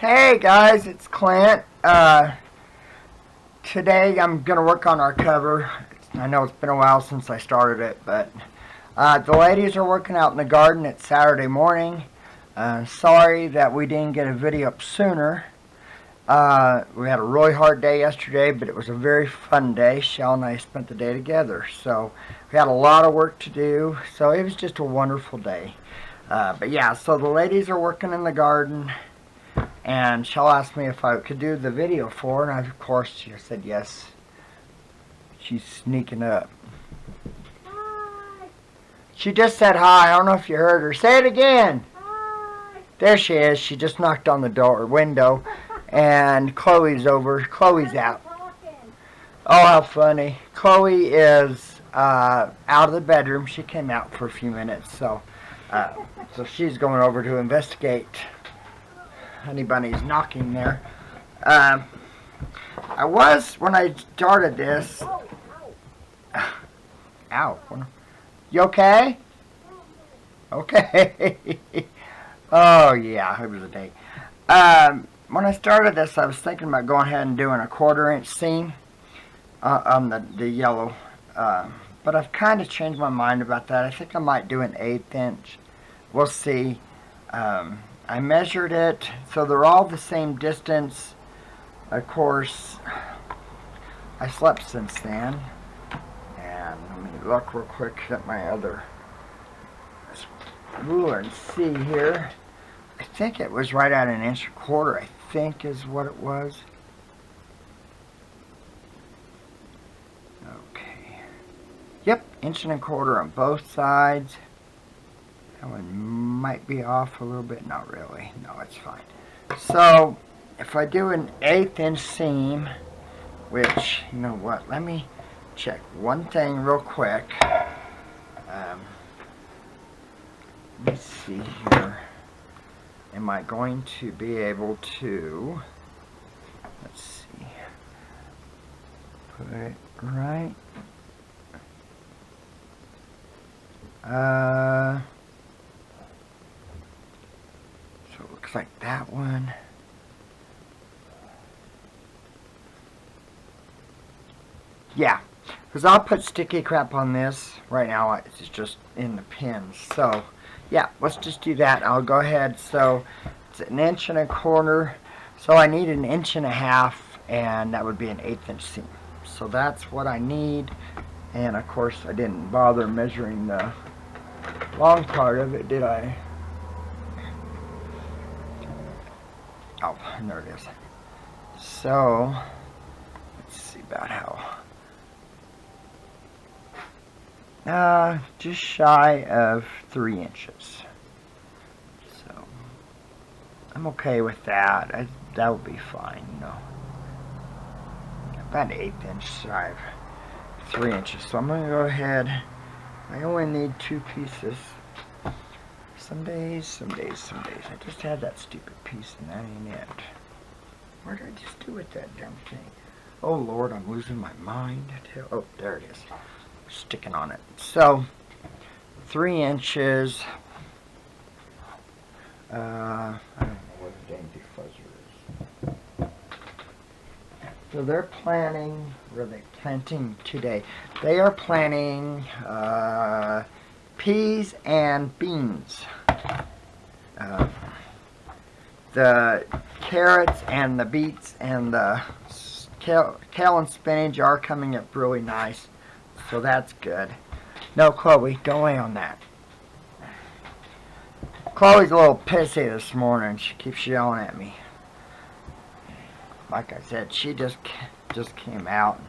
Hey guys, it's Clint. Today I'm going to work on our cover. I know it's been a while since I started it, but the ladies are working out in the garden. It's Saturday morning. Sorry that we didn't get a video up sooner. We had a really hard day yesterday, but it was a very fun day. Chelle and I spent the day together, so we had a lot of work to do, so it was just a wonderful day. But yeah, so the ladies are working in the garden. And Chelle asked me if I could do the video for her, and of course she said yes. She's sneaking up. Hi. She just said hi. I don't know if you heard her. Say it again. Hi. There she is. She just knocked on the door window, and Chloe's over. Chloe's out. Oh, how funny. Chloe is out of the bedroom. She came out for a few minutes, so she's going over to investigate. Honey Bunny's knocking there. When I started this. Ow. You okay? Okay. Oh, yeah, it was a day. When I started this, I was thinking about going ahead and doing a 1/4-inch seam on the yellow. But I've kind of changed my mind about that. I think I might do an 1/8 inch. We'll see. I measured it, so they're all the same distance. Of course, I slept since then. And let me look real quick at my other ruler and see here. I think it was right at 1.25 inches, I think is what it was. Okay. Yep, 1.25 inches on both sides. That one might be off a little bit. Not really. No, it's fine. So, if I do an 1/8 inch seam, which, you know what, let me check one thing real quick. Let's see here. Am I going to be able to, let's see, put it right. So it looks like that one. Yeah, because I'll put sticky crap on this. Right now it's just in the pins. So yeah, let's just do that. I'll go ahead. So it's 1.25 inches. So I need 1.5 inches, and that would be an 1/8 inch seam. So that's what I need. And of course I didn't bother measuring the long part of it, did I? Oh, there it is. So, let's see about how. Just shy of 3 inches. So, I'm okay with that. That would be fine, you know. About 1/8 inch shy of 3 inches. So I'm going to go ahead. I only need 2 pieces. Some days. I just had that stupid piece and that ain't it. What did I just do with that damn thing? Oh Lord, I'm losing my mind. Oh, there it is. Sticking on it. So, 3 inches. I don't know what the dang defuzzer is. So they're planting, what are they planting today? They are planting peas and beans. The carrots and the beets and the kale and spinach are coming up really nice. So that's good. No, Chloe, don't lay on that. Chloe's a little pissy this morning. She keeps yelling at me. Like I said, she just came out.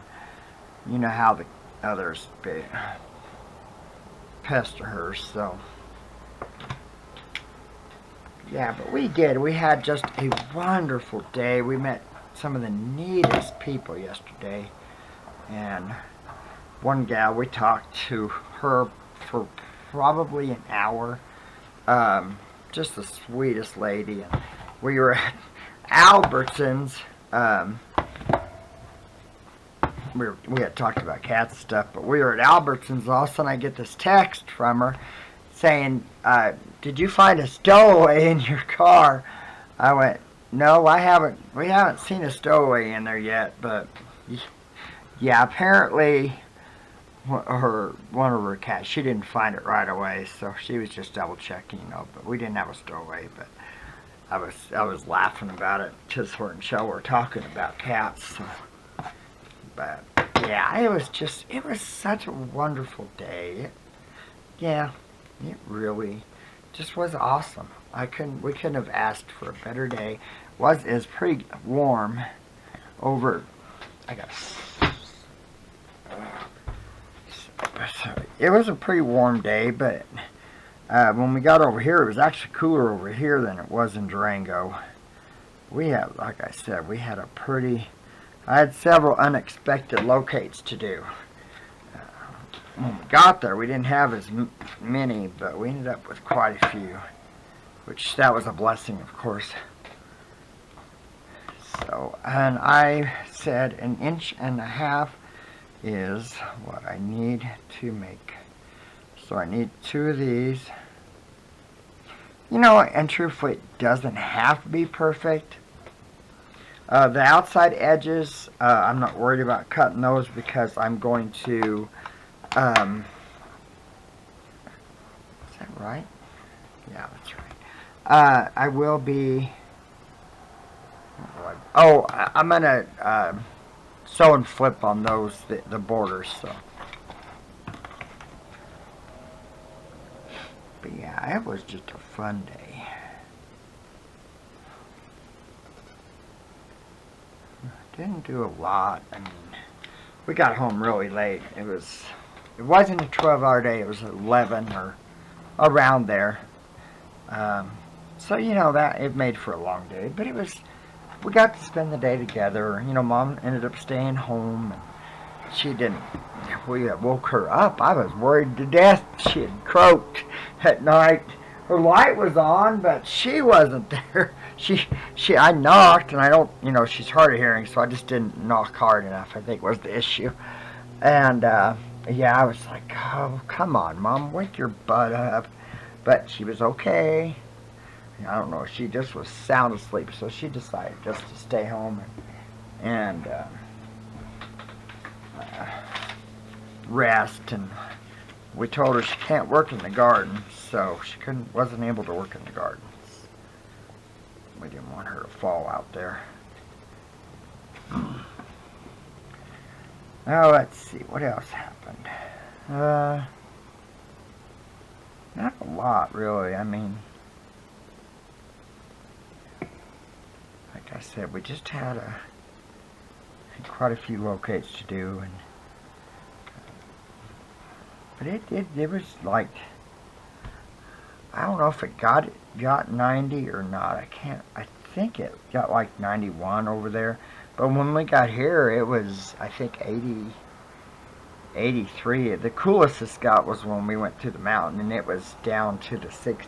You know how the others pester her, so. Yeah, but we did. We had just a wonderful day. We met some of the neatest people yesterday. And one gal, we talked to her for probably an hour. Just the sweetest lady. And we were at Albertsons. We had talked about cats and stuff, but we were at Albertsons. All of a sudden I get this text from her saying, did you find a stowaway in your car? I went, No, I haven't. We haven't seen a stowaway in there yet, but yeah, apparently one of her cats. She didn't find it right away, so she was just double checking, But we didn't have a stowaway. But I was laughing about it because her and Chelle were talking about cats. So. But yeah, it was such a wonderful day. It really just was awesome. We couldn't have asked for a better day. It's pretty warm over. I got. It was a pretty warm day, but when we got over here, it was actually cooler over here than it was in Durango. Like I said, I had several unexpected locates to do. When we got there, we didn't have as many, but we ended up with quite a few, which that was a blessing, of course. So, and I said 1.5 inches is what I need to make. So I need 2 of these. And truthfully, it doesn't have to be perfect. The outside edges, I'm not worried about cutting those because I'm going to, is that right? Yeah, that's right. I will be, I'm going to sew and flip on those, the borders, so. But yeah, it was just a fun day. Didn't do a lot. I mean, we got home really late. It wasn't a 12-hour day. It was 11 or around there. So that it made for a long day. But we got to spend the day together. Mom ended up staying home, and she didn't. We woke her up. I was worried to death. She had croaked at night. Her light was on, but she wasn't there. I knocked, and I don't, she's hard of hearing, so I just didn't knock hard enough, I think was the issue. And, I was like, oh, come on, Mom, wake your butt up. But she was okay. I don't know, she just was sound asleep, so she decided just to stay home and rest. And we told her she can't work in the garden, so she wasn't able to work in the gardens. We didn't want her to fall out there. Now let's see, what else happened? Not a lot, really. I mean, like I said, we just had quite a few locates to do, but it was like, I don't know if it got 90 or not. I think it got like 91 over there. But when we got here, it was, I think, 83. The coolest it got was when we went to the mountain, and it was down to the 60s.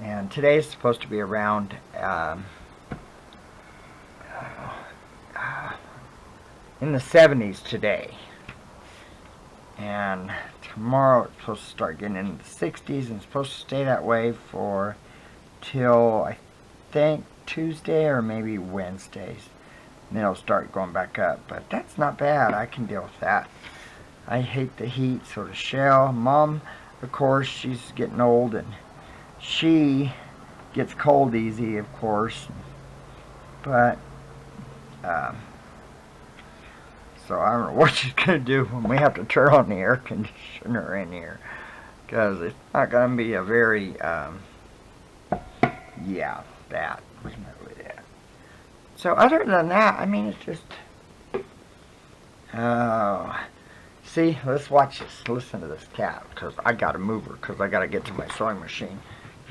And today's supposed to be around in the 70s today. And tomorrow it's supposed to start getting into the 60s, and it's supposed to stay that way till I think Tuesday or maybe Wednesdays. And then it'll start going back up. But that's not bad. I can deal with that. I hate the heat, so does Chelle. Mom, of course, she's getting old, and she gets cold easy, of course. But, so I don't know what she's going to do when we have to turn on the air conditioner in here. Because it's not going to be a very, that. Wasn't really that. So other than that, I mean, it's just, see, let's watch this. Listen to this cat, because I got to move her, because I got to get to my sewing machine.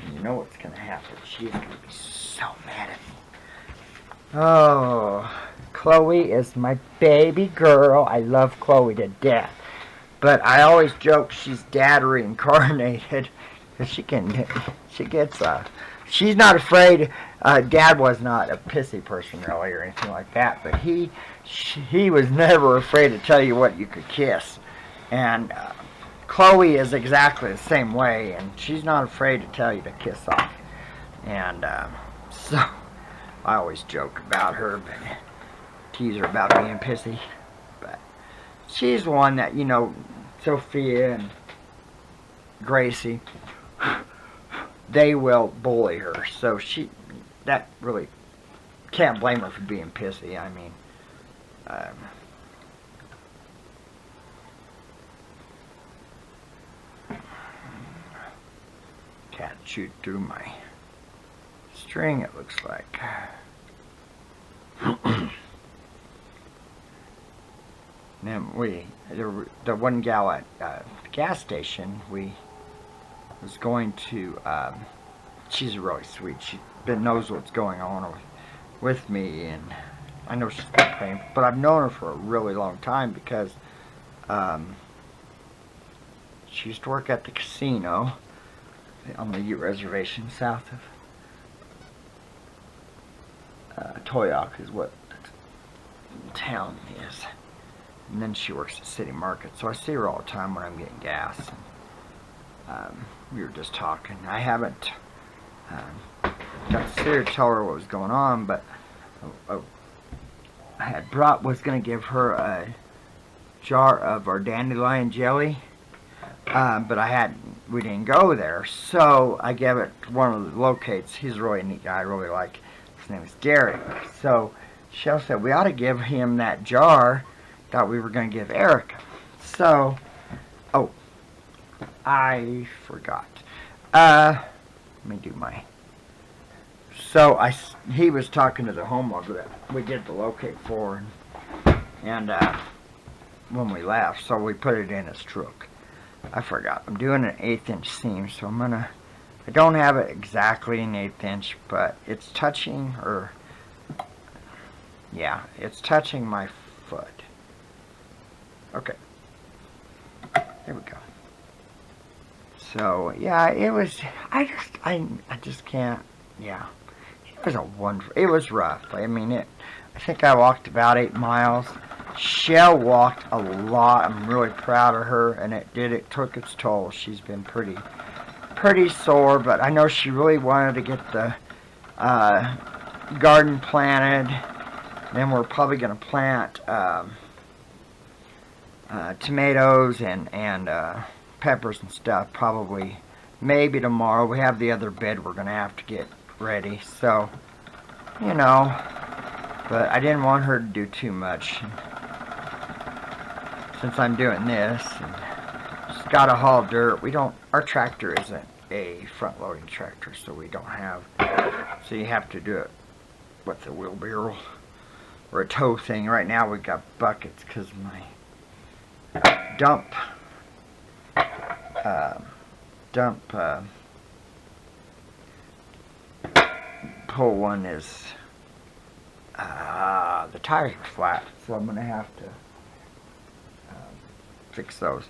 And you know what's going to happen. She's going to be so mad at me. Oh, Chloe is my baby girl. I love Chloe to death. But I always joke she's dad reincarnated. Because she's not afraid. Dad was not a pissy person really or anything like that. But he was never afraid to tell you what you could kiss. And Chloe is exactly the same way. And she's not afraid to tell you to kiss off. And so I always joke about her, but tease her about being pissy. But she's the one that, you know, Sophia and Gracie, they will bully her. So that really can't blame her for being pissy. I mean, can't shoot through my string, it looks like. Then the one gal at the gas station, we was going to, she's really sweet. She knows what's going on with me, and I know she's not paying, but I've known her for a really long time because she used to work at the casino on the Ute Reservation south of Toyoak is what the town is. And then she works at City Market, so I see her all the time when I'm getting gas. And, we were just talking. I haven't got to see her, tell her what was going on, but I was going to give her a jar of our dandelion jelly, but we didn't go there, so I gave it to one of the locates. He's a really neat guy, I really like. His name is Gary. So Chelle said we ought to give him that jar that we were going to give Erica. So, I forgot. Let me do my... So, he was talking to the homeowner that we did the locate for, and when we left, so we put it in his truck. I forgot. I'm doing an 1/8 inch seam, so I don't have it exactly an 1/8 inch, but it's touching, it's touching my foot. Okay. There we go. So, yeah, it was, I just can't, yeah. It was rough. I mean, I think I walked about 8 miles. Chelle walked a lot. I'm really proud of her, and it took its toll. She's been pretty sore, but I know she really wanted to get the garden planted. Then we're probably going to plant tomatoes and peppers and stuff, probably maybe tomorrow. We have the other bed we're going to have to get ready, so, you know, but I didn't want her to do too much since I'm doing this. And she's got to haul dirt. Our tractor isn't a front-loading tractor, so we don't have, so you have to do it with a wheelbarrow or a tow thing. Right now we got buckets because my dump pull one is the tires are flat, so I'm gonna have to fix those.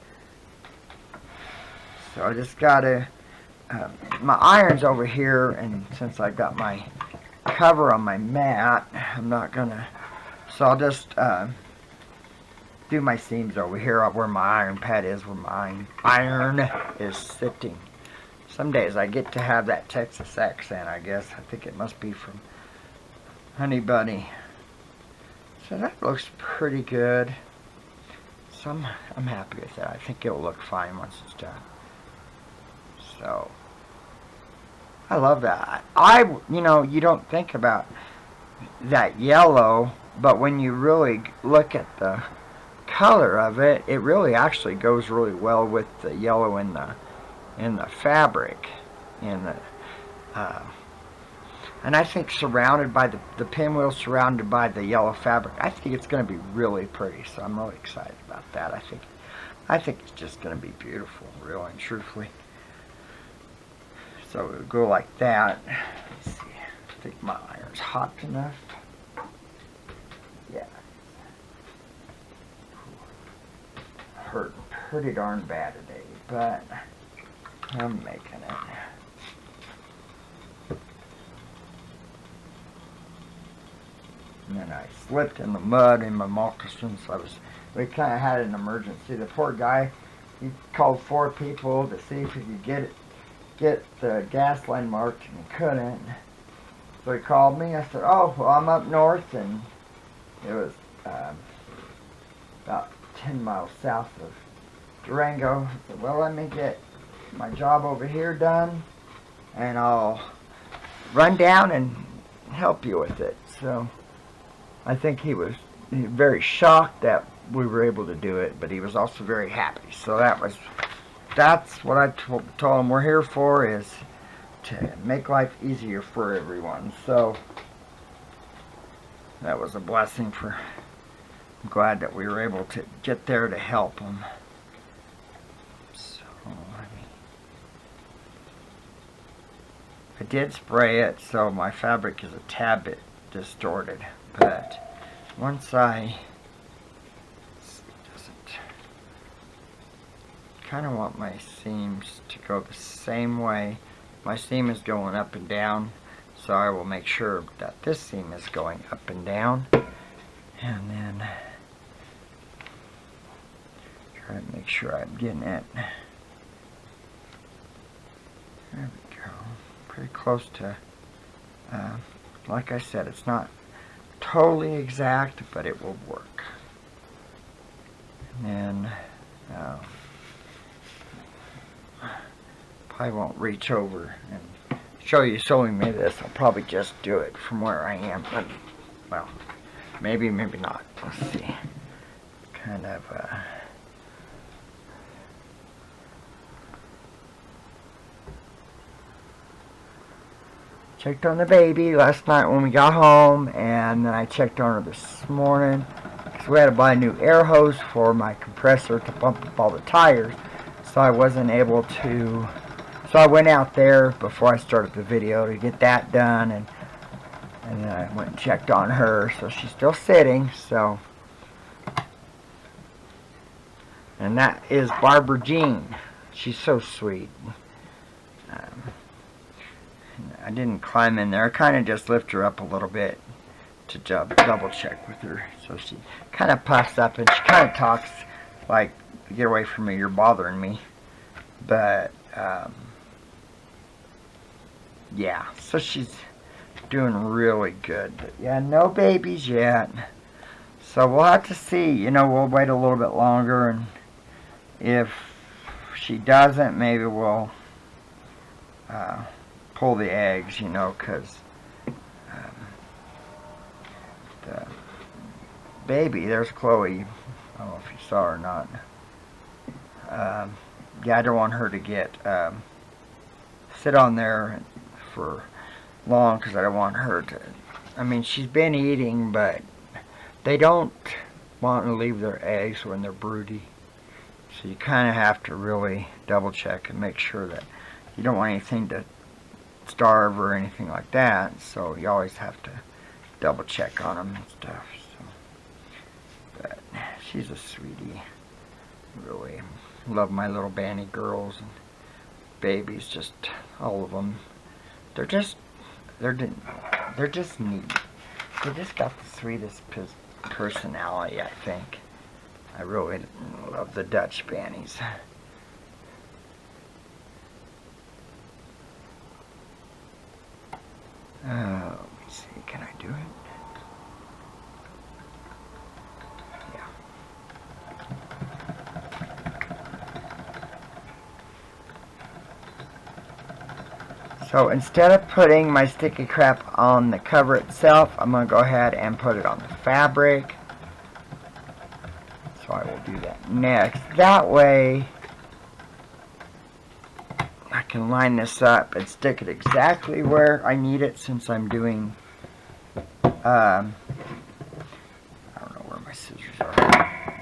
So I just gotta my iron's over here, and since I got my cover on my mat, I'm not gonna, so I'll just do my seams over here where my iron pad is, where my iron is sitting. Some days I get to have that Texas accent, I guess. I think it must be from Honey Bunny. So that looks pretty good. So I'm happy with that. I think it'll look fine once it's done. So I love that. You don't think about that yellow, but when you really look at the color of it, it really actually goes really well with the yellow in the fabric, and I think surrounded by the pinwheel, surrounded by the yellow fabric, I think it's going to be really pretty. So I'm really excited about that. I think it's just going to be beautiful, really and truthfully. So it'll go like that. Let's see. I think my iron's hot enough. Yeah. Hurt pretty darn bad today, but I'm making it. And then I slipped in the mud in my moccasins. We kind of had an emergency. The poor guy, he called 4 people to see if he could get the gas line marked, and he couldn't. So he called me. I said, oh, well, I'm up north, and it was about 10 miles south of Durango. I said, well, let me get my job over here done, and I'll run down and help you with it. So I think he was very shocked that we were able to do it, but he was also very happy. So that's what I told him we're here for, is to make life easier for everyone. So that was a blessing. I'm glad that we were able to get there to help him. So I did spray it, so my fabric is a tad bit distorted, but once I kind of want my seams to go the same way. My seam is going up and down, so I will make sure that this seam is going up and down, and then try to make sure I'm getting it. There we go. Pretty close to, like I said, it's not totally exact, but it will work. And then I won't reach over and show you sewing me this. I'll probably just do it from where I am. But, well, maybe not. Let's see. Kind of checked on the baby last night when we got home, and then I checked on her this morning because we had to buy a new air hose for my compressor to pump up all the tires, so I wasn't able to. So I went out there before I started the video to get that done, and then I went and checked on her. So she's still sitting. So, and that is Barbara Jean. She's so sweet. I didn't climb in there. I kind of just lift her up a little bit to double check with her. So she kind of puffs up and she kind of talks like, "Get away from me, you're bothering me." But yeah, so she's doing really good. But yeah, no babies yet. So we'll have to see. You know, we'll wait a little bit longer, and if she doesn't, maybe we'll pull the eggs, you know, because the baby, there's Chloe. I don't know if you saw her or not. Yeah, I don't want her to get sit on there for long, because I don't want her to. I mean, she's been eating, but they don't want to leave their eggs when they're broody. So you kind of have to really double check and make sure that you don't want anything to starve or anything like that. So you always have to double check on them and stuff. So, but she's a sweetie. Really love my little Banny girls and babies. Just all of them. They're just neat. They just got the sweetest personality, I think. I really love the Dutch Bannies. Let me see, can I do it? Yeah. So instead of putting my sticky crap on the cover itself, I'm going to go ahead and put it on the fabric. So I will do that next. That way I can line this up and stick it exactly where I need it, since I'm doing, I don't know where my scissors are.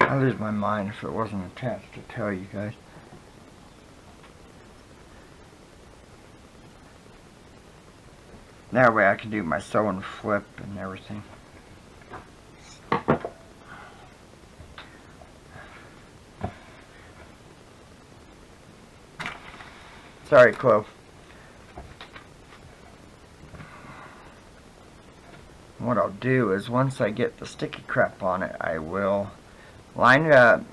I'd lose my mind if it wasn't attached to tell you guys. That way I can do my sew and flip and everything. Sorry, Chloe. What I'll do is, once I get the sticky crap on it, I will line it up,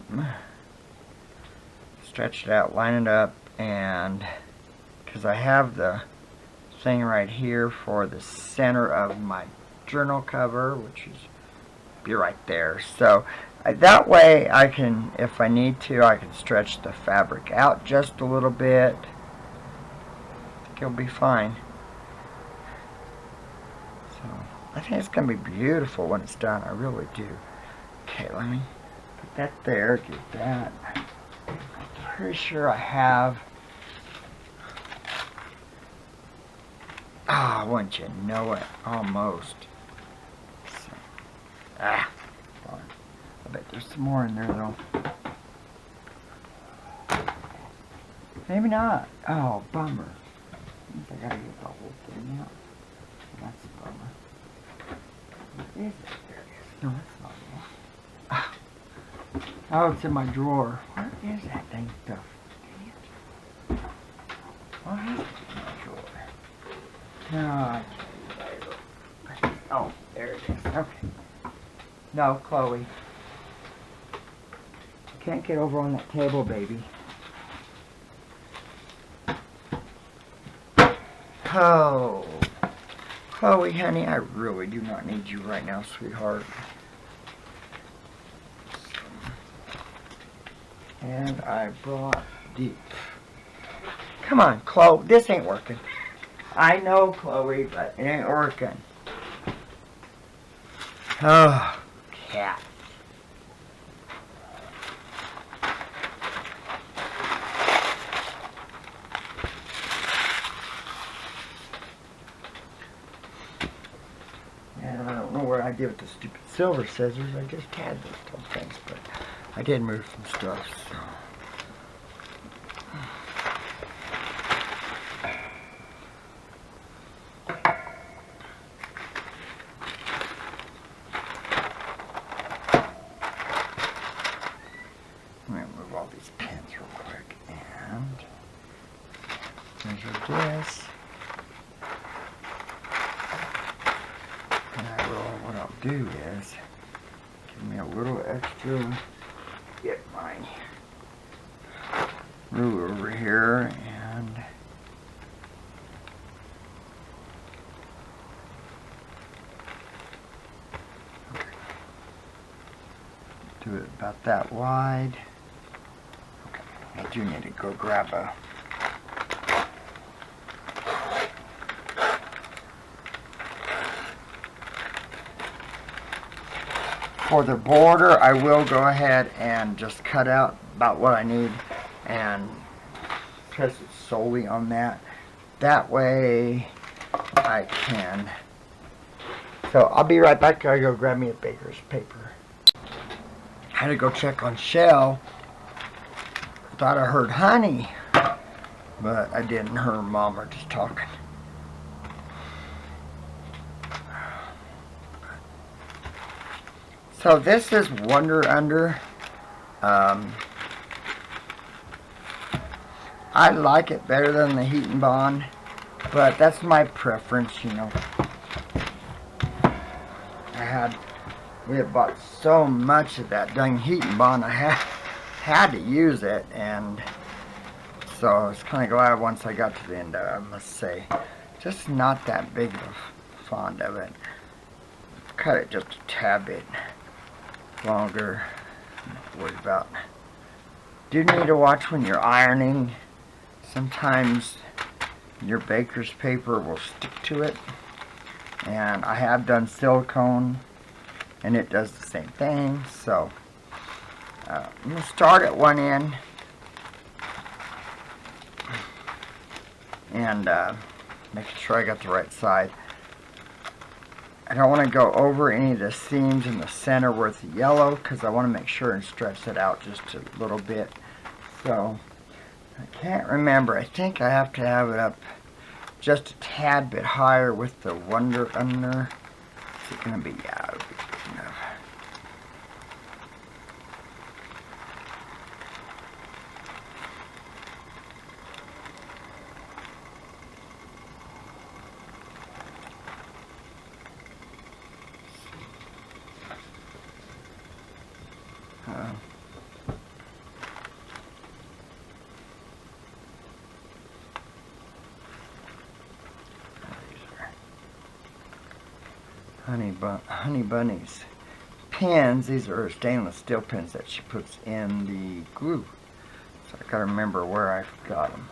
stretch it out, line it up, and because I have the thing right here for the center of my journal cover, which is be right there. So that way I can, if I need to, I can stretch the fabric out just a little bit. I think it'll be fine. So I think it's going to be beautiful when it's done. I really do. Okay, let me put that there, get that. I'm pretty sure I have. Ah, wouldn't you know it? Almost. So, darn. I bet there's some more in there though. Maybe not. Oh, bummer. Means I gotta get the whole thing out. That's a bummer. What is it? There it is. No, that's not it. Ah. Oh, it's in my drawer. Where is that dang stuff? Dang it. What is it in my drawer? No, I can't later. Oh, there it is. Okay. No, Chloe. You can't get over on that table, baby. Oh. Chloe, honey, I really do not need you right now, sweetheart. And I brought deep. Come on, Chloe. This ain't working. I know, Chloe, but it ain't working. Oh, cat. And I don't know where I give it the stupid silver scissors. I just had those little things, but I did move some stuff, so. I'm going to move all these pins real quick, and measure this. And I will, what I'll do is, give me a little extra, get my ruler over here, and do it about that wide. Okay, I do need to go grab a for the border. I will go ahead and just cut out about what I need and press it solely on that. That way I can. So I'll be right back. I go grab me a baker's paper. Had to go check on Chelle. Thought I heard honey, but I didn't. Her and Mom are just talking. So this is Wonder Under. I like it better than the Heat and Bond, but that's my preference, you know. We had bought so much of that dang Heat and Bond, I had to use it, and so I was kind of glad once I got to the end of it, I must say. Just not that big of a fond of it. Cut it just a tad bit longer. I'm not worried about. Do need to watch when you're ironing. Sometimes your baker's paper will stick to it, and I have done silicone and it does the same thing. So I'm going to start at one end and making sure I got the right side. I don't want to go over any of the seams in the center where it's yellow, because I want to make sure and stretch it out just a little bit. So I can't remember. I think I have to have it up just a tad bit higher with the Wonder Under. Is it going to be? Yeah, it'll be good enough. Honey Bunny's pins. These are stainless steel pins that she puts in the glue. So I gotta remember where I got them,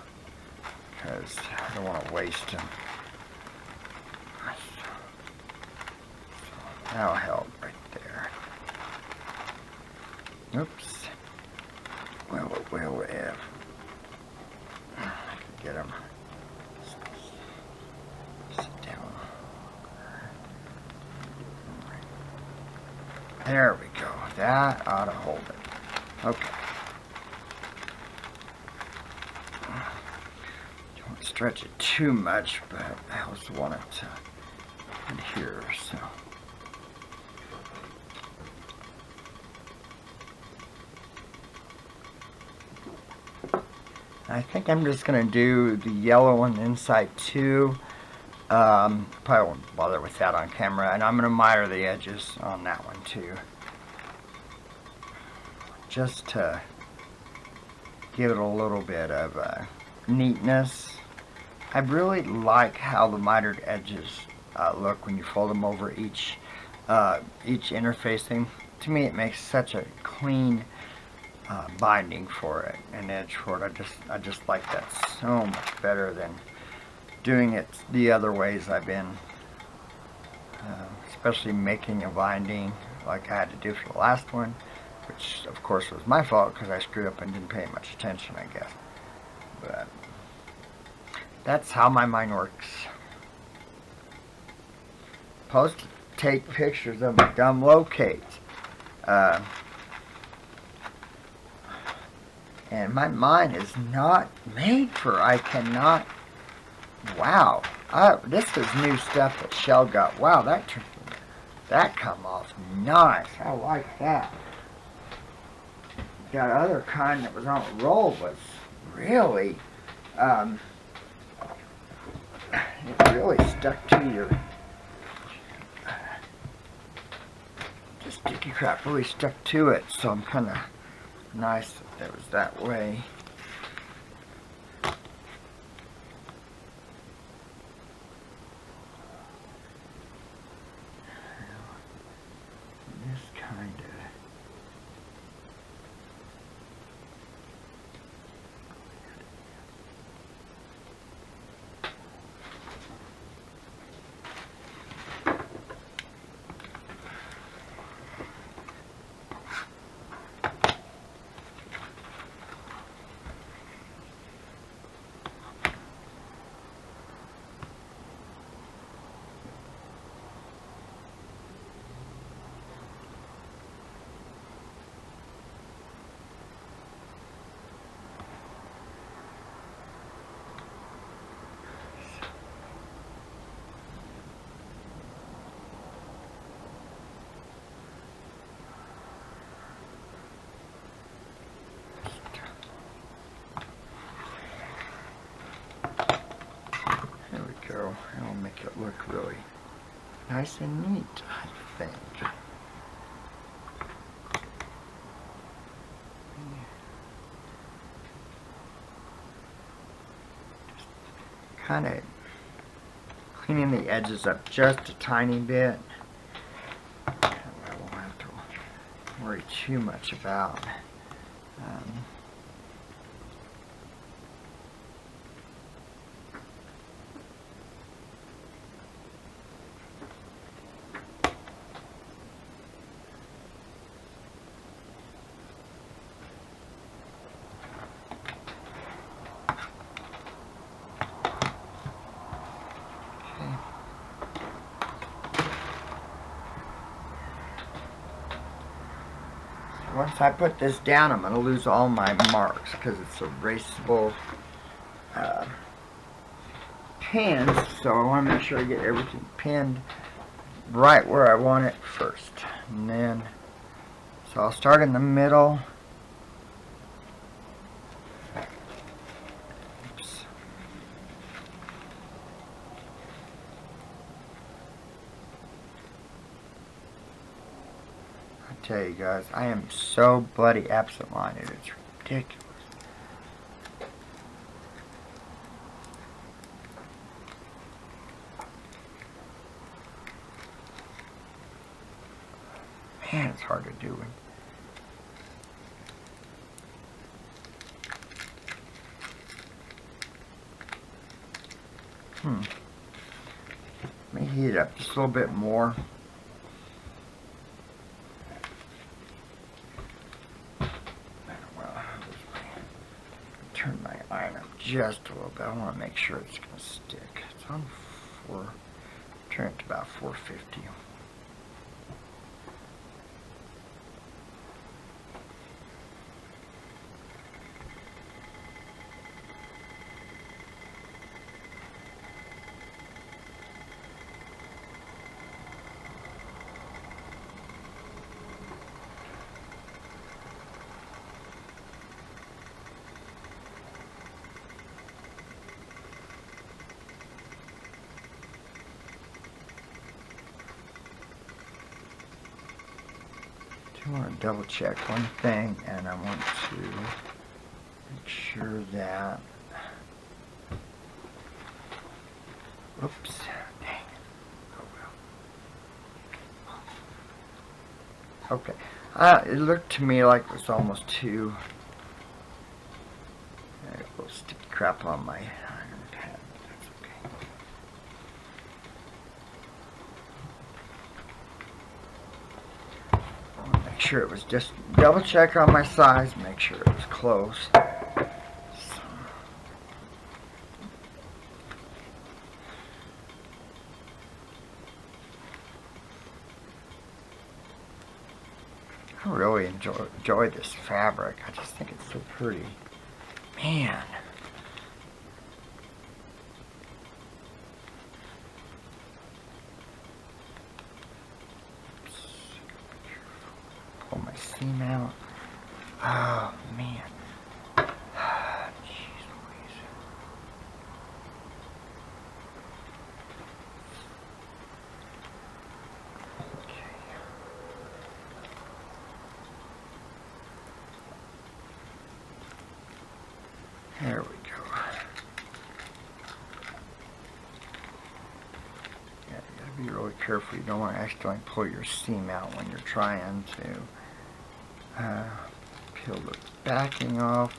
because I don't want to waste them. So that'll help right there. Oops. Well, if get them. Sit down. There we go. That ought to hold it. Okay. Don't want to stretch it too much, but I also want it to adhere, so. I think I'm just going to do the yellow on the inside too. Probably won't bother with that on camera. And I'm going to miter the edges on that one too, just to give it a little bit of neatness. I really like how the mitered edges look when you fold them over each interfacing. To me, it makes such a clean binding for it, and edge for it. I just like that so much better than doing it the other ways I've been, especially making a binding like I had to do for the last one, which of course was my fault because I screwed up and didn't pay much attention, I guess. But that's how my mind works. Supposed to take pictures of my dumb locates. And my mind is not made for, I cannot, wow. This is new stuff that Chelle got. Wow, that come off nice. I like that. That other kind that was on a roll was really, it really stuck to your, the sticky crap really stuck to it, so I'm kind of nice that it was that way. This kind of, it'll make it look really nice and neat, I think. Kind of cleaning the edges up just a tiny bit. I won't have to worry too much about. Once I put this down, I'm going to lose all my marks because it's erasable pins, so I want to make sure I get everything pinned right where I want it first. And then, so I'll start in the middle. Oops. I tell you guys, I am so bloody absent-minded, it's ridiculous. Man, it's hard to do. Let me heat it up just a little bit more. Well, turn my iron up just a little bit. I want to make sure it's going to stick. It's on 4. Turn it to about 450. I want to double check one thing, and I want to make sure that, oops, dang, oh well. Okay, it looked to me like it was almost too, a little sticky crap on my iron pad, but that's okay. Make sure it was just double check on my size, make sure it was close. So. I really enjoy this fabric. I just think it's so pretty. Man. Pull my seam out. Oh, man. Jeez Louise. Okay. There we go. Yeah, you gotta be really careful. You don't want to accidentally pull your seam out when you're trying to peel the backing off.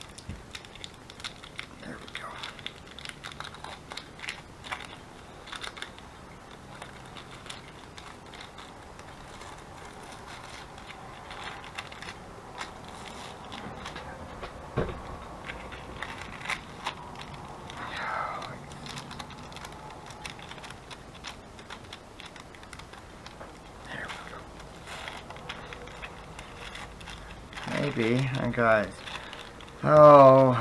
There we go. Maybe, guys. Oh,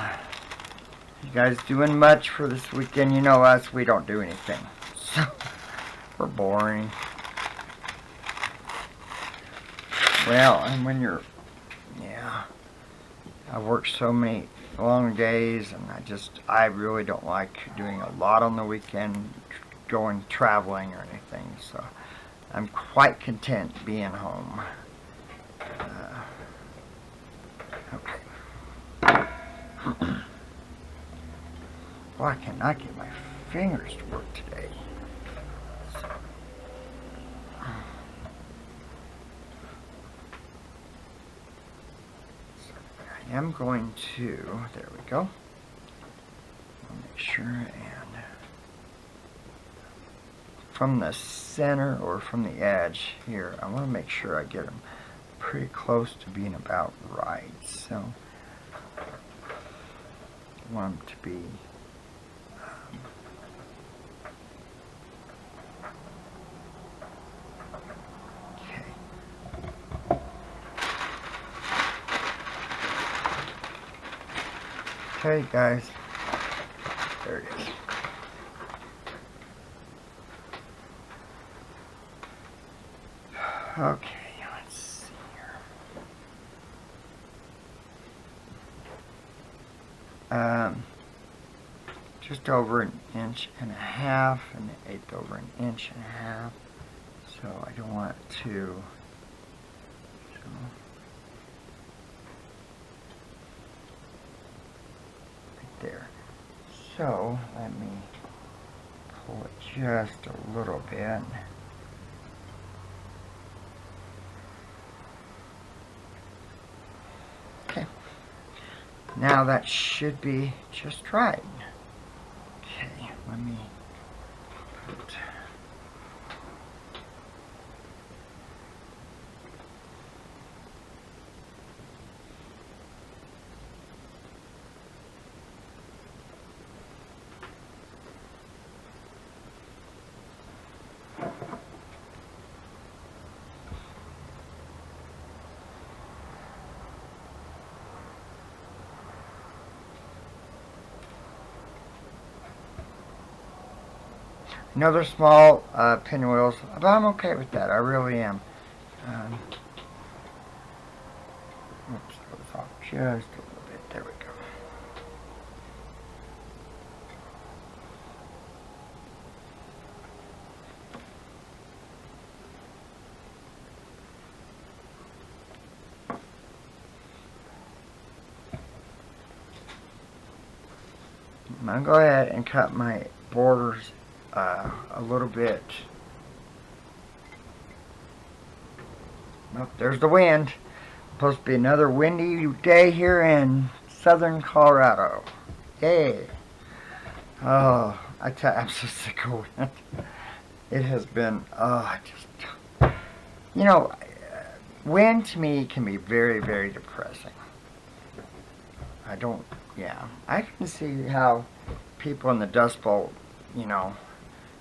you guys doing much for this weekend? You know us, we don't do anything. So, we're boring. Well, and when you're, yeah, I work so many long days, and I really don't like doing a lot on the weekend, going traveling or anything. So, I'm quite content being home. Okay. Why can't I get my fingers to work today? So I am going to, there we go. I'll make sure, and from the center or from the edge here, I want to make sure I get them pretty close to being about right. So I want them to be okay, guys. There it is. Okay, let's see here. Just over an inch and a half, and an eighth over an inch and a half. So I don't want it to. So. There. So let me pull it just a little bit. Now that should be just right. Okay, let me put... Another small pinwheels, but I'm okay with that. I really am. Oops, that was off just a little bit. There we go. I'm going to go ahead and cut my borders a little bit. Oh, there's the wind. Supposed to be another windy day here in southern Colorado. Yay. Oh, I'm so sick of wind. It has been, you know, wind to me can be very, very depressing. I can see how people in the Dust Bowl, you know,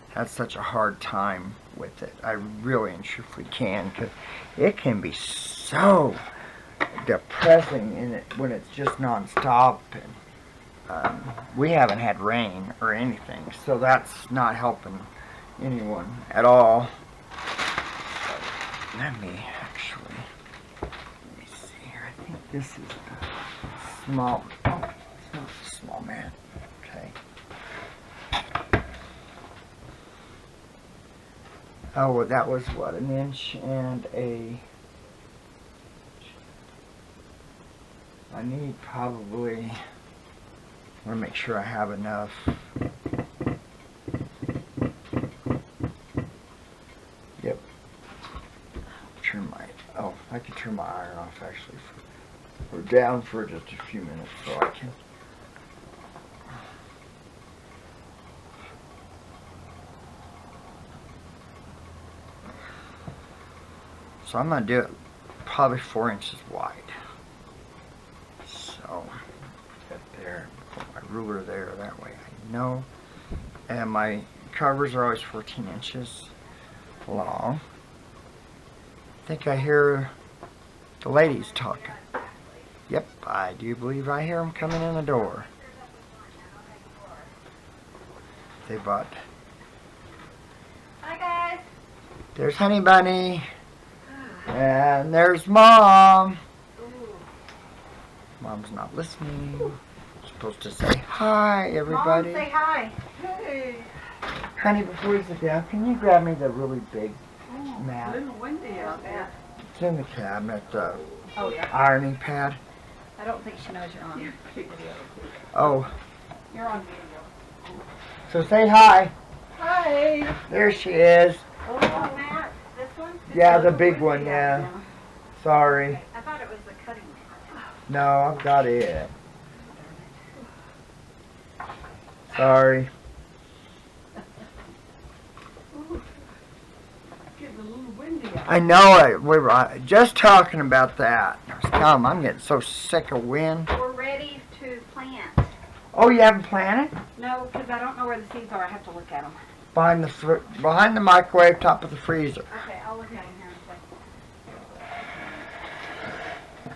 had such a hard time with it. I really and truthfully can, because it can be so depressing when it's just nonstop, and we haven't had rain or anything, so that's not helping anyone at all. Let me see here. I think this is the small. Oh, it's not the small man. Okay. Oh, well, that was what, 1 inch and I need probably, I want to make sure I have enough. Yep. I can turn my iron off actually. We're down for just a few minutes so I can. So I'm going to do it probably 4 inches wide. So, put that there, put my ruler there, that way I know. And my covers are always 14 inches long. I think I hear the ladies talking. Yep, I do believe I hear them coming in the door. They bought. Hi guys. There's Honey Bunny. And there's Mom. Mom's not listening. Supposed to say hi, everybody. Mom, say hi. Hey. Honey, before you sit down, can you grab me the really big mat? It's a little windy out there. It's in the cabinet, the Oh yeah. ironing pad. I don't think she knows you're on. Oh, You're on video. so say hi. Hi. There she is. Oh, Matt, this one? Yeah, the big one, yeah. Sorry. I thought it was the cutting mat. No, I've got it. Sorry. Getting a little windy out. I know it. We were just talking about that. I was telling them I'm getting so sick of wind. We're ready to plant. Oh, you haven't planted? No, because I don't know where the seeds are. I have to look at them. Behind the microwave, top of the freezer. Okay, I'll look at them here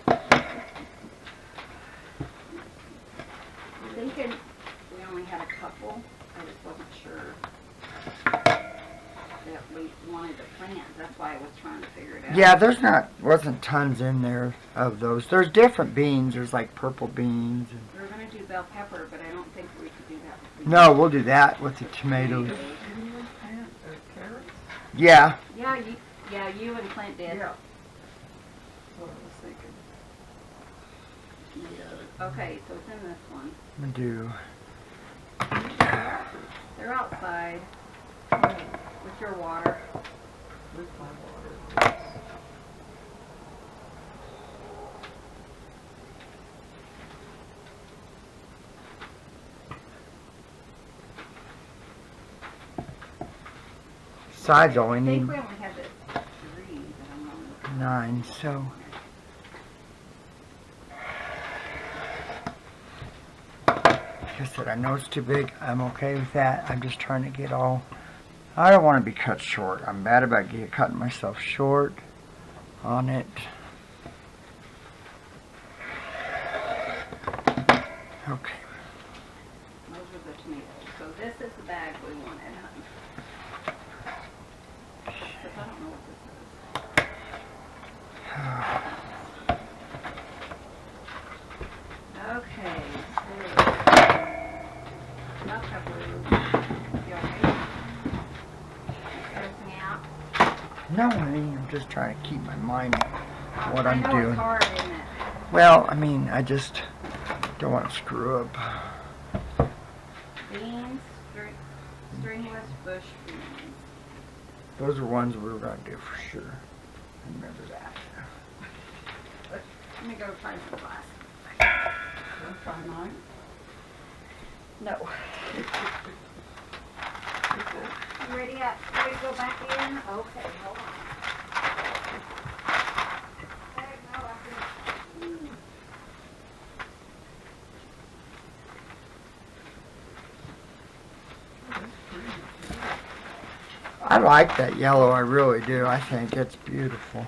in a second. Thinking we only had a couple. I just wasn't sure that we wanted to plant. That's why I was trying to figure it out. Yeah, wasn't tons in there of those. There's different beans. There's like purple beans. We were going to do bell pepper, but I don't think we could do that. With No, we'll do that with the tomatoes. Didn't we plant carrots? Yeah. Yeah, you and Clint did. Yeah. What I was thinking. Okay, so it's in this one. I'm gonna do. They're outside Yeah, with your water. with my water. sides only I think need we only had the 3, but I'm only 9, so like I said, I know it's too big. I'm okay with that. I'm just trying to get all. I don't want to be cut short. I'm bad about cutting myself short on it. Okay. Those are the tomatoes. So this is the bag we wanted, honey. 'Cause I don't know what this is. Okay, so not covered. You okay? Stressing out? No, I'm just trying to keep my mind on what I'm I know doing. it's hard, isn't it? Well, I just don't want to screw up. Beans, stringless bush beans. Those are ones we were going to do for sure. Remember that. Let me go find some glass. Don't try mine. No. Is it? You ready up? Ready to go back in? Okay, hold on. Heck, no, I can- That's pretty. I like that yellow, I really do. I think it's beautiful.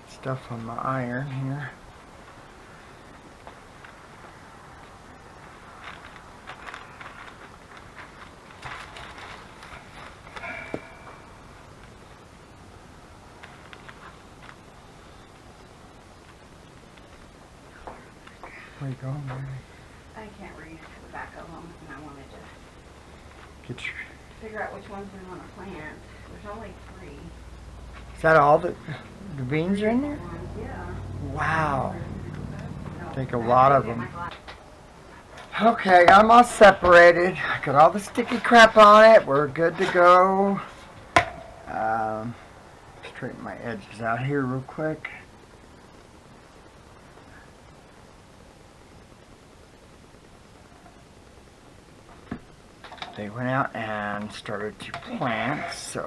Stuff on my iron here. Where you going, Mary? I can't read the back of them, and I wanted to Get your, figure out which ones we want to plant. There's only 3. is that all the beans are in there? Ones, yeah. Wow. No, Take a I have lot to of get them. my glass. Okay, I'm all separated. I got all the sticky crap on it. We're good to go. Straighten my edges out here real quick. They went out and started to plant, so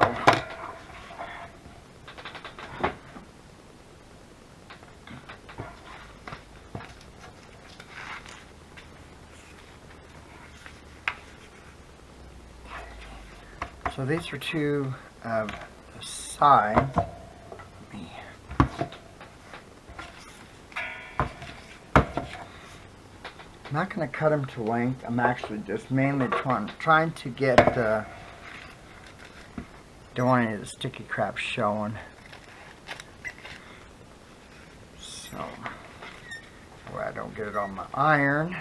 these are 2 of the sides. I'm not going to cut them to length. I'm actually just mainly trying to get don't want any of the sticky crap showing. So, where I don't get it on my iron.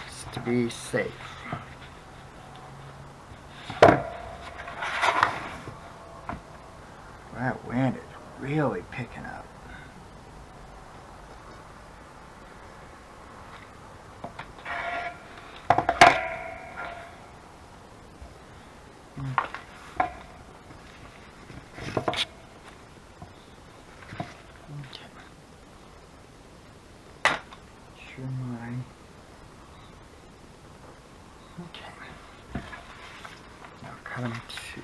Just to be safe. That wind is really picking up. Sure mine. Okay. Now cut them to.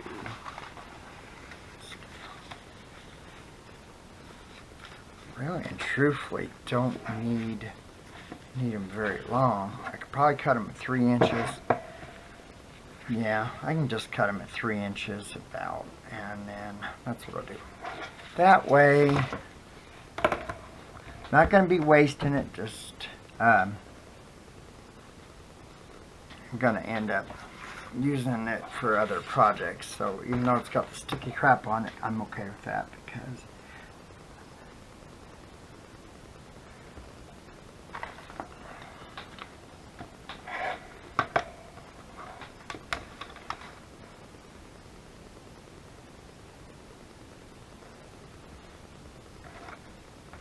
Really and truthfully don't need them very long. I could probably cut them at 3 inches. Yeah, I can just cut them at 3 inches about, and then that's what I'll do. That way, not going to be wasting it, just I'm going to end up using it for other projects. So even though it's got the sticky crap on it, I'm okay with that because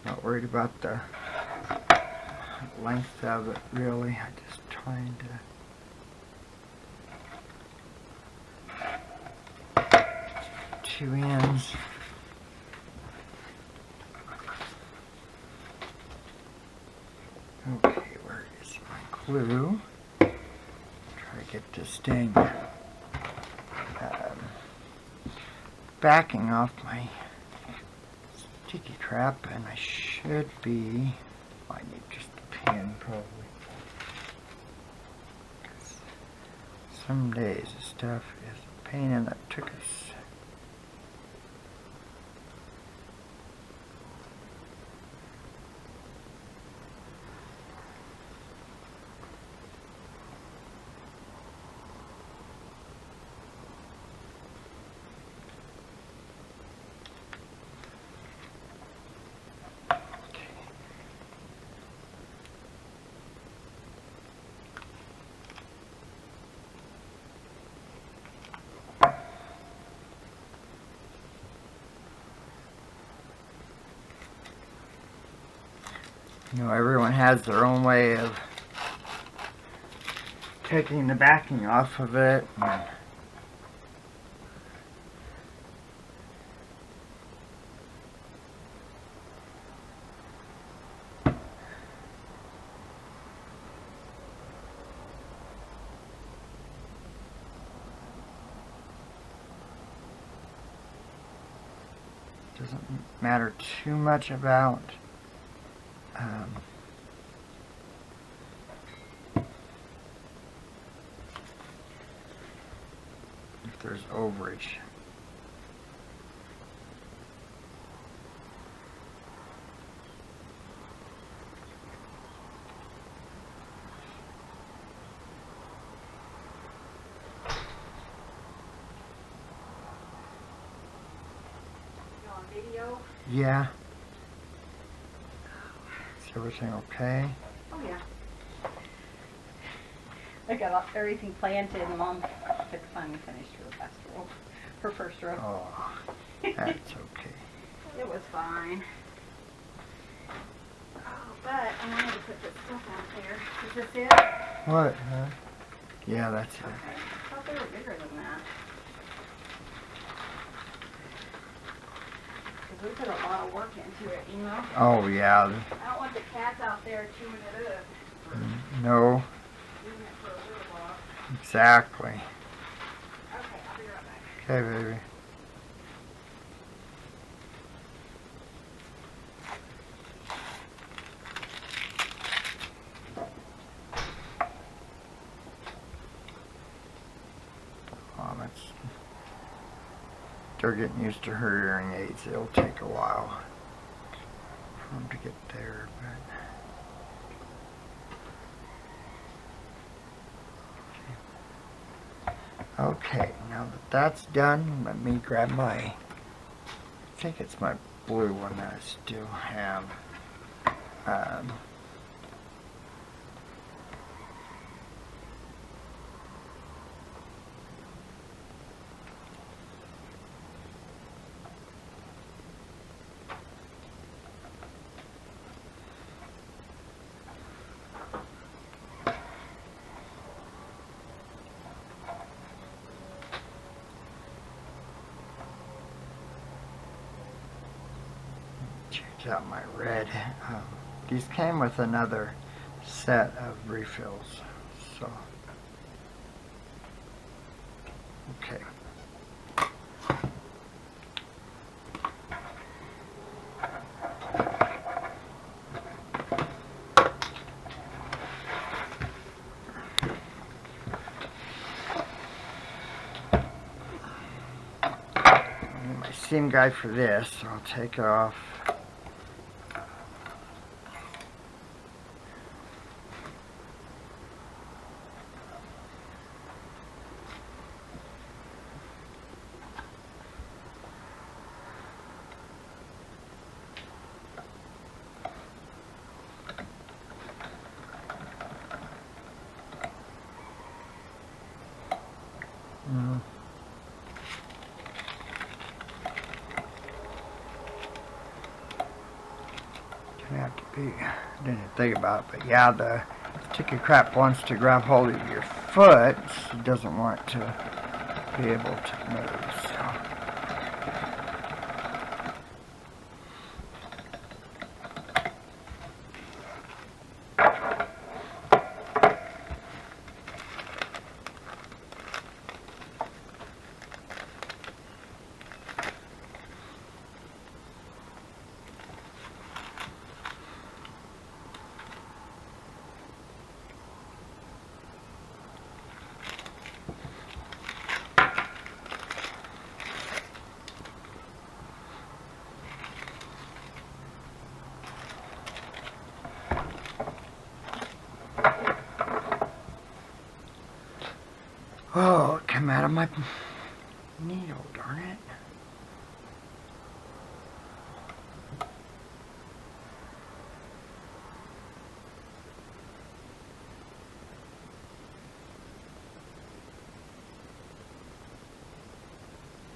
not worried about the length of it really. I'm just trying to two ends. Okay, where is my glue? Try to get this thing backing off my sticky crap, and I should be. I need just a pin probably. Some days this stuff is a pain in the tuchus. You know, everyone has their own way of taking the backing off of it. Doesn't matter too much about if there's overage. You on video? Yeah. Is everything okay? Oh, yeah. I got everything planted, and Mom finally finished her last row, her first row. Oh, that's okay. It was fine. Oh, but I wanted to put this stuff out there. Is this it? What, huh? Yeah, that's it. Okay. I thought they were bigger than that. Because we put a lot of work into it, you know? Oh, yeah. I don't want the cats out there chewing it up. No, Using it for a litter box. exactly. Okay, I'll be right back. Okay, baby. They're getting used to her hearing aids. It'll take a while for them to get there, but okay, now that that's done, let me grab my, I think it's my blue one that I still have. Check out my red. These came with another set of refills, so okay. My seam guide for this, so I'll take it off. gonna have to be. Didn't think about it, but yeah, the sticky crap wants to grab hold of your foot. It doesn't want to be able to move. So. Oh, it came out of my needle, darn it.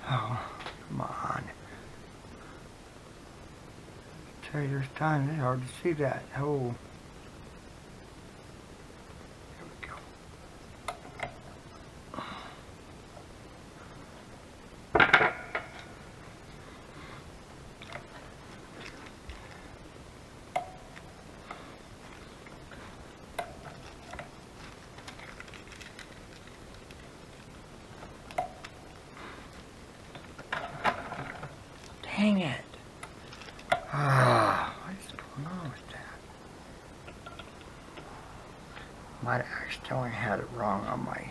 Oh, come on. I tell you, there's times it's hard to see that. Oh. There we go. Dang it. Ah, what's going on with that? Might have accidentally had it wrong on my,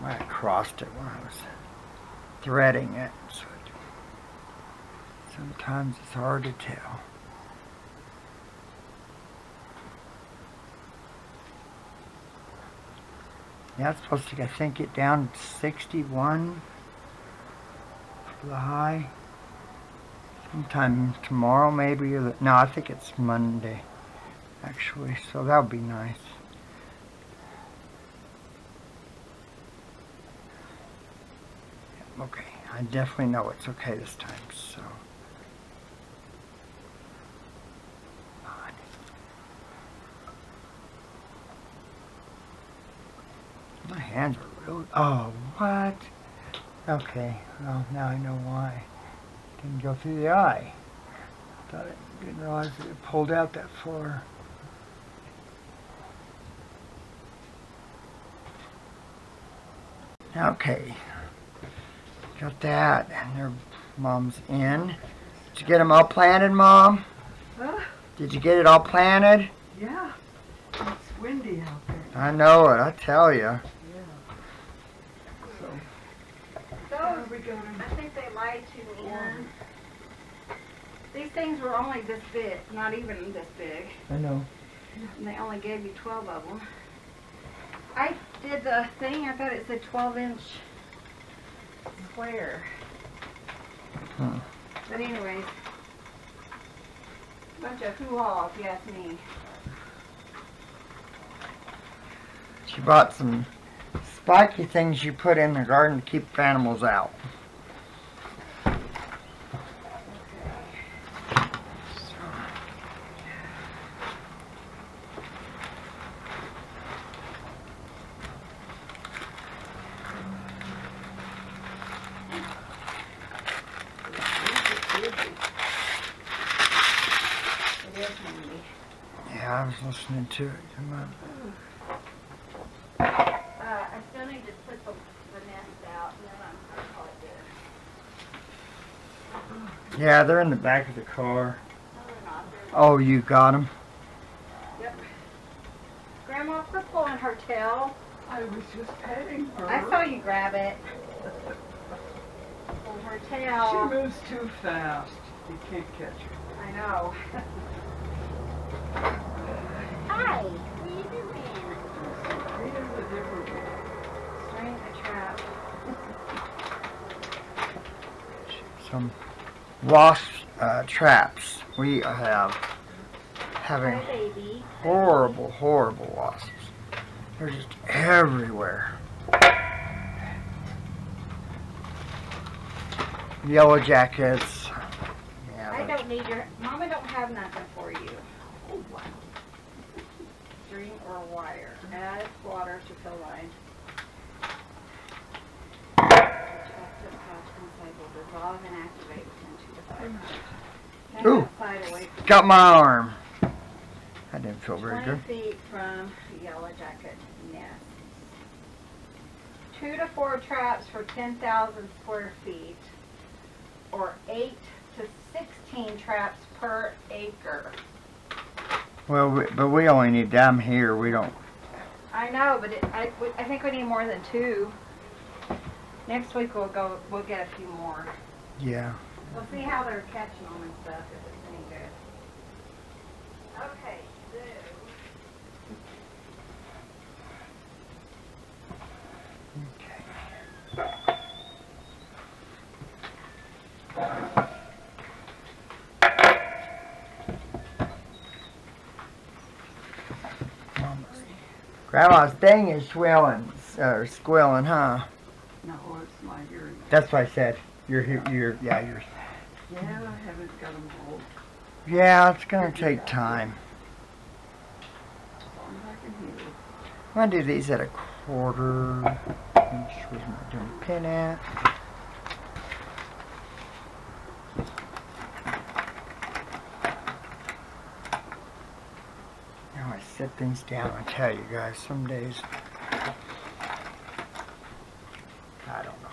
might have crossed it when I was threading it. So sometimes it's hard to tell. Yeah, it's supposed to, I think, get down to 61 for the high. Sometime tomorrow, maybe. Or no, I think it's Monday, actually. So that would be nice. Okay, I definitely know it's okay this time. So. My hands are really... Oh, what? Okay, well, now I know why. Didn't go through the eye. Didn't realize that it pulled out that far. Okay. Got that, and their mom's in. Did you get them all planted, Mom? Huh? Did you get it all planted? Yeah. It's windy out there. I know it, I tell you. Yeah. So, Those, where are we going? I think they lied to me. These things were only this big, not even this big. I know. And they only gave you 12 of them. I did the thing, I thought it said 12-inch square. Hmm. But anyways, bunch of hoo-ha if you ask me. She bought some spiky things you put in the garden to keep animals out. It is handy. Yeah, I was listening to it. Come on. I still need to put the nest out and then I'll call it good. Yeah, they're in the back of the car. No, they're not. Oh, you got them? Yep. Grandma, quit pulling her tail. I was just petting her. I saw you grab it. Pull her She tail. moves too fast. You can't catch her. I know. Hi, what are you doing? Here's a different one. String the trap. Some wasp traps. We have having Hi, baby. horrible, horrible wasps. They're just everywhere. Yellow jackets. Yeah, I don't need your, Mama don't have nothing for you. Oh, wow. String or wire. Add water to fill line. Active patch inside will dissolve and activate within 2 to 5 minutes. Stand Ooh. outside away from got my arm. That didn't feel very 20 good. feet from yellow jacket nest. 2 to 4 traps for 10,000 square feet, or 8 to 16 traps per acre. Well, but we only need them here. We don't. I know, but I think we need more than 2. Next week we'll get a few more. Yeah. We'll see how they're catching them and stuff, if it's any good. Okay, Okay. Grandma's thing is swelling, or squilling, huh? No, it's my hearing. That's what I said. You're, yeah, you're. Yeah, I haven't got them all. Yeah, it's gonna take time. As long as I can hear. I'm gonna do these at 1/4 inch. Where's my damn pin at? Now I set things down. I tell you guys, some days I don't know.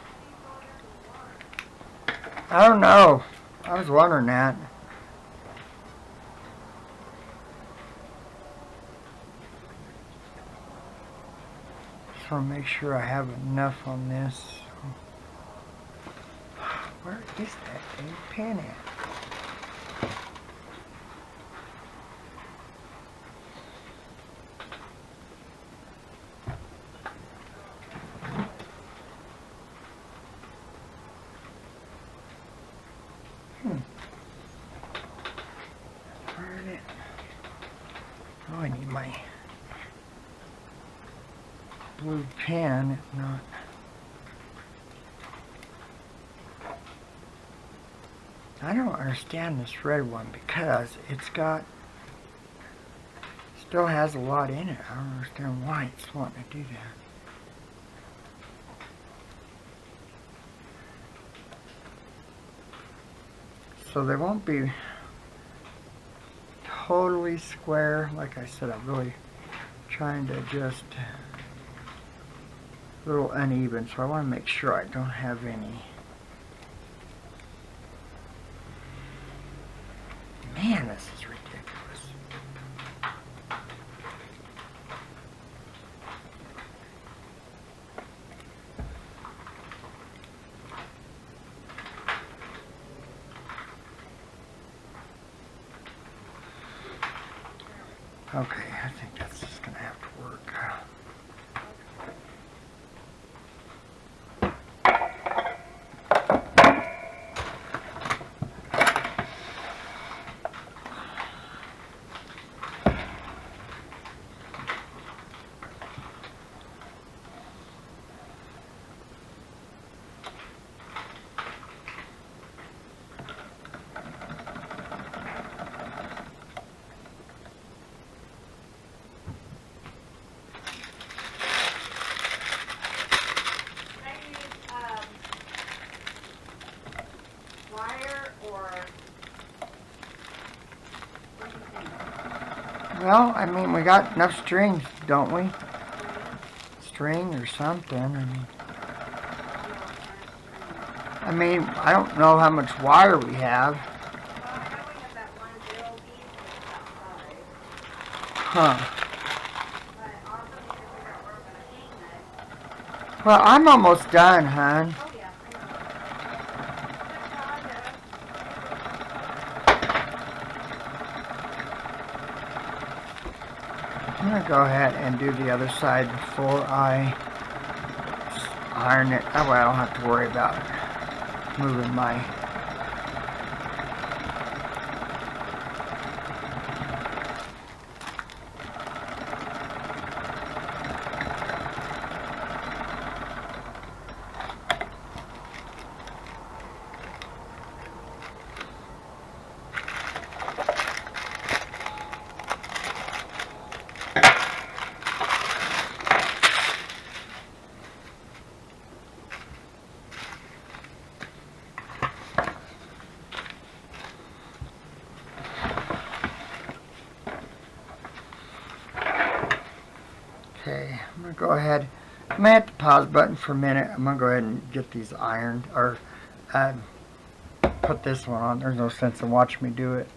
I don't know. I was wondering that. Just want to make sure I have enough on this. Where is that dang pin at? Where it? Oh, I need my blue pen, if not. I don't understand this red one because it's got, still has a lot in it. I don't understand why it's wanting to do that. So they won't be totally square. Like I said, I'm really trying to just a little uneven, so I want to make sure I don't have any. Man, this is ridiculous. Okay, I think that's just gonna have to work. Well, I mean, we got enough strings, don't we? String or something. I mean, I don't know how much wire we have. Huh. Well, I'm almost done, hon. I'm going to go ahead and do the other side before I iron it. That way I don't have to worry about moving my... go ahead. I'm going to hit the pause button for a minute. I'm going to go ahead and get these ironed, or put this one on. There's no sense in watching me do it.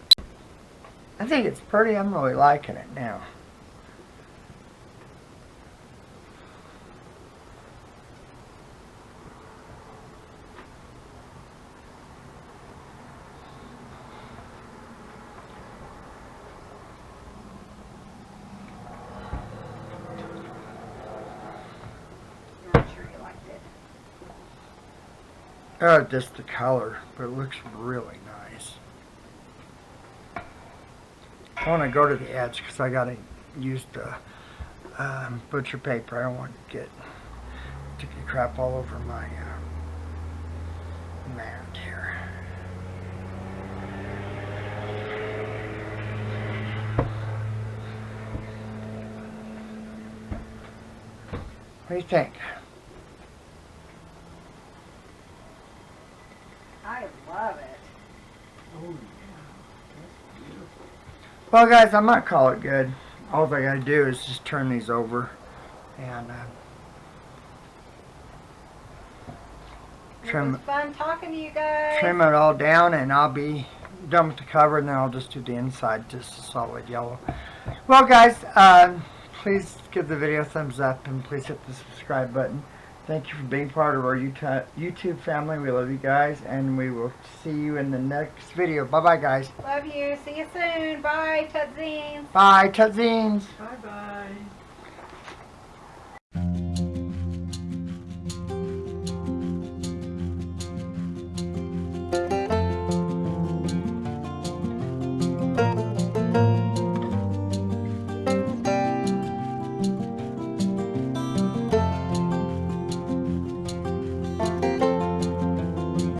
I think it's pretty. I'm really liking it now. I'm sure you liked it. Oh, just the color, but it looks really nice. I want to go to the edge because I got to use the butcher paper. I don't want to get sticky crap all over my mat here. What do you think? I love it. Oh, yeah. That's beautiful. Well, guys, I might call it good. All I gotta do is just turn these over and It trim was fun talking to you guys. it all down, and I'll be done with the cover, and then I'll just do the inside, just a solid yellow. Well, guys, please give the video a thumbs up, and please hit the subscribe button. Thank you for being part of our YouTube family. We love you guys, and we will see you in the next video. Bye-bye, guys. Love you. See you soon. Bye, Tudzines. Bye, Tudzines. Bye-bye.